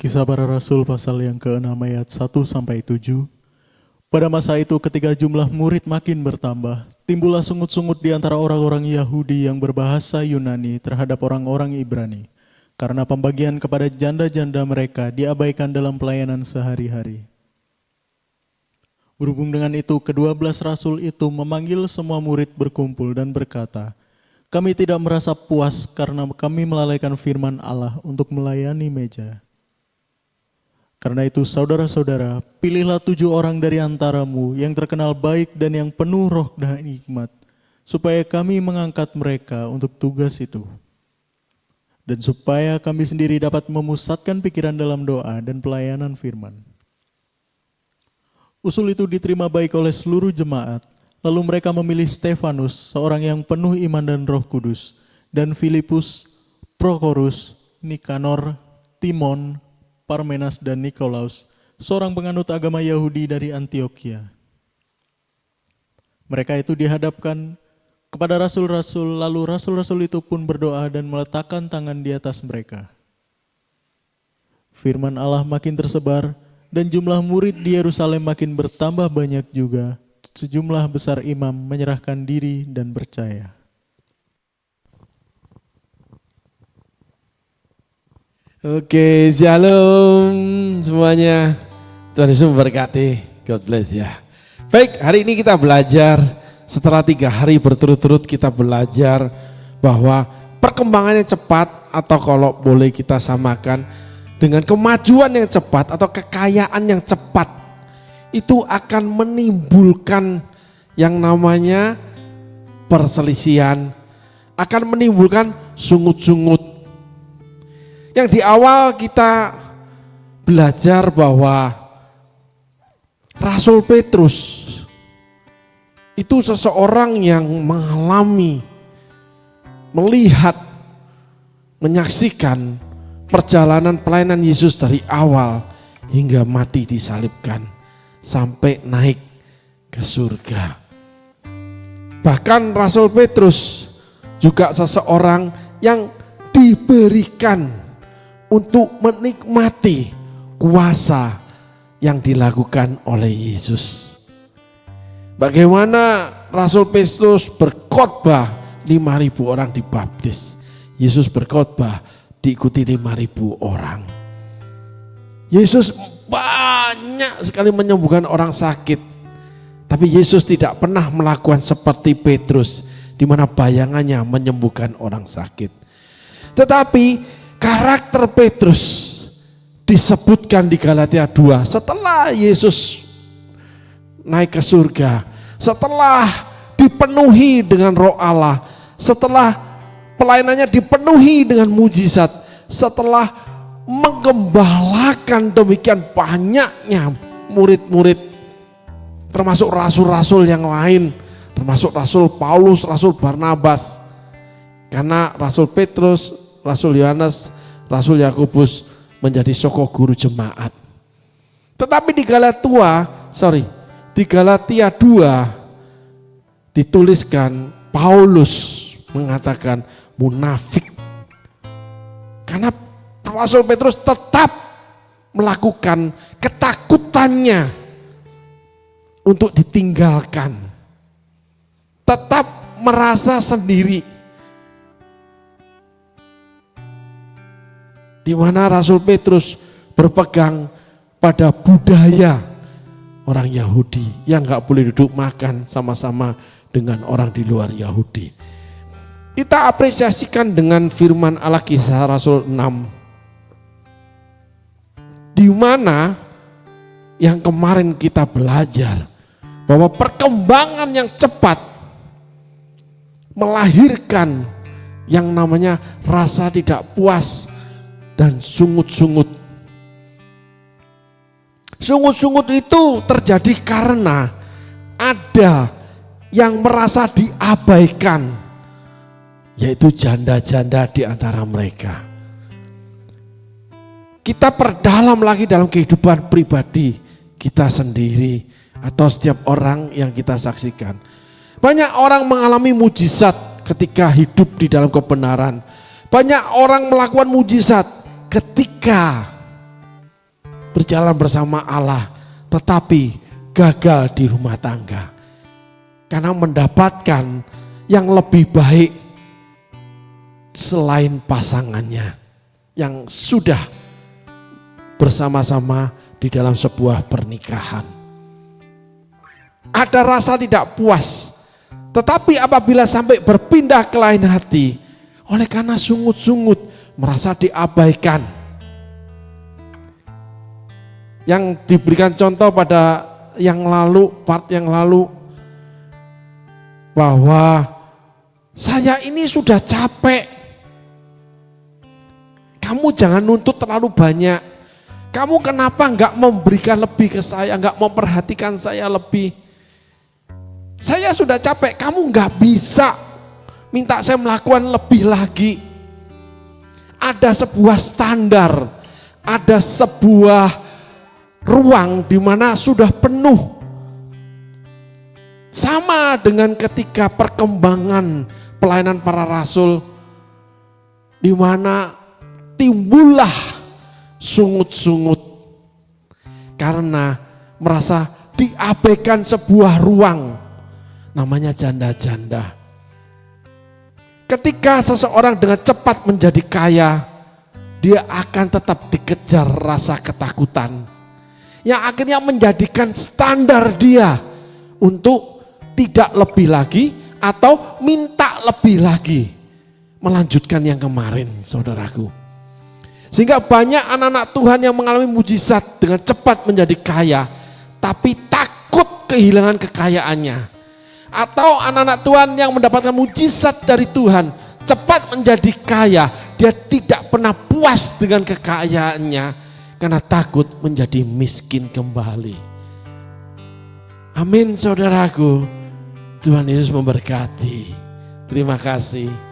Kisah Para Rasul pasal yang ke-6 ayat 1-7. Pada masa itu ketika jumlah murid makin bertambah, timbullah sungut-sungut di antara orang-orang Yahudi yang berbahasa Yunani terhadap orang-orang Ibrani, karena pembagian kepada janda-janda mereka diabaikan dalam pelayanan sehari-hari. Berhubung dengan itu, ke-12 rasul itu memanggil semua murid berkumpul dan berkata, "Kami tidak merasa puas karena kami melalaikan firman Allah untuk melayani meja. Karena itu saudara-saudara, pilihlah 7 orang dari antaramu yang terkenal baik dan yang penuh roh dan hikmat, supaya kami mengangkat mereka untuk tugas itu. Dan supaya kami sendiri dapat memusatkan pikiran dalam doa dan pelayanan firman." Usul itu diterima baik oleh seluruh jemaat. Lalu mereka memilih Stefanus, seorang yang penuh iman dan Roh Kudus, dan Filipus, Prokorus, Nikanor, Timon, Parmenas dan Nikolaus, seorang penganut agama Yahudi dari Antioquia. Mereka itu dihadapkan kepada rasul-rasul, lalu rasul-rasul itu pun berdoa dan meletakkan tangan di atas mereka. Firman Allah makin tersebar dan jumlah murid di Yerusalem makin bertambah banyak juga. Sejumlah besar imam menyerahkan diri dan percaya. Oke, shalom semuanya. Tuhan Yesus memberkati. God bless ya. Baik, hari ini kita belajar. Setelah 3 hari berturut-turut kita belajar bahwa perkembangannya cepat, atau kalau boleh kita samakan dengan kemajuan yang cepat atau kekayaan yang cepat, itu akan menimbulkan yang namanya perselisihan, akan menimbulkan sungut-sungut. Yang di awal kita belajar bahwa Rasul Petrus itu seseorang yang mengalami, melihat, menyaksikan perjalanan pelayanan Yesus dari awal hingga mati disalibkan sampai naik ke surga. Bahkan Rasul Petrus juga seseorang yang diberikan untuk menikmati kuasa yang dilakukan oleh Yesus. Bagaimana Rasul Petrus berkhotbah 5.000 orang dibaptis. Yesus berkhotbah diikuti 5.000 orang. Yesus banyak sekali menyembuhkan orang sakit. Tapi Yesus tidak pernah melakukan seperti Petrus, di mana bayangannya menyembuhkan orang sakit. Tetapi karakter Petrus disebutkan di Galatia 2 setelah Yesus naik ke surga, setelah dipenuhi dengan Roh Allah, setelah pelayanannya dipenuhi dengan mujizat, setelah menggembalakan demikian banyaknya murid-murid, termasuk rasul-rasul yang lain, termasuk Rasul Paulus, Rasul Barnabas. Karena Rasul Petrus, Rasul Yohanes, Rasul Yakobus menjadi soko guru jemaat. Tetapi di Galatia 2 dituliskan Paulus mengatakan munafik. Karena Rasul Petrus tetap melakukan ketakutannya untuk ditinggalkan. Tetap merasa sendiri. Di mana Rasul Petrus berpegang pada budaya orang Yahudi yang gak boleh duduk makan sama-sama dengan orang di luar Yahudi. Kita apresiasikan dengan firman Allah Kisah Rasul 6, di mana yang kemarin kita belajar bahwa perkembangan yang cepat melahirkan yang namanya rasa tidak puas dan sungut-sungut. Sungut-sungut itu terjadi karena ada yang merasa diabaikan, yaitu janda-janda di antara mereka. Kita perdalam lagi dalam kehidupan pribadi kita sendiri atau setiap orang yang kita saksikan. Banyak orang mengalami mujizat ketika hidup di dalam kebenaran. Banyak orang melakukan mujizat ketika berjalan bersama Allah, tetapi gagal di rumah tangga. Karena mendapatkan yang lebih baik selain pasangannya yang sudah bersama-sama di dalam sebuah pernikahan. Ada rasa tidak puas, tetapi apabila sampai berpindah ke lain hati, oleh karena sungut-sungut, merasa diabaikan. Yang diberikan contoh pada yang lalu, part yang lalu, bahwa saya ini sudah capek. Kamu jangan nuntut terlalu banyak. Kamu kenapa enggak memberikan lebih ke saya, enggak memperhatikan saya lebih? Saya sudah capek, kamu enggak bisa minta saya melakukan lebih lagi. Ada sebuah standar, ada sebuah ruang di mana sudah penuh. Sama dengan ketika perkembangan pelayanan para rasul, di mana timbullah sungut-sungut karena merasa diabaikan sebuah ruang, namanya janda-janda. Ketika seseorang dengan cepat menjadi kaya, dia akan tetap dikejar rasa ketakutan, yang akhirnya menjadikan standar dia untuk tidak lebih lagi atau minta lebih lagi, melanjutkan yang kemarin, saudaraku. Sehingga banyak anak-anak Tuhan yang mengalami mujizat dengan cepat menjadi kaya, tapi takut kehilangan kekayaannya. Atau anak-anak Tuhan yang mendapatkan mujizat dari Tuhan, cepat menjadi kaya, dia tidak pernah puas dengan kekayaannya karena takut menjadi miskin kembali. Amin, saudaraku. Tuhan Yesus memberkati. Terima kasih.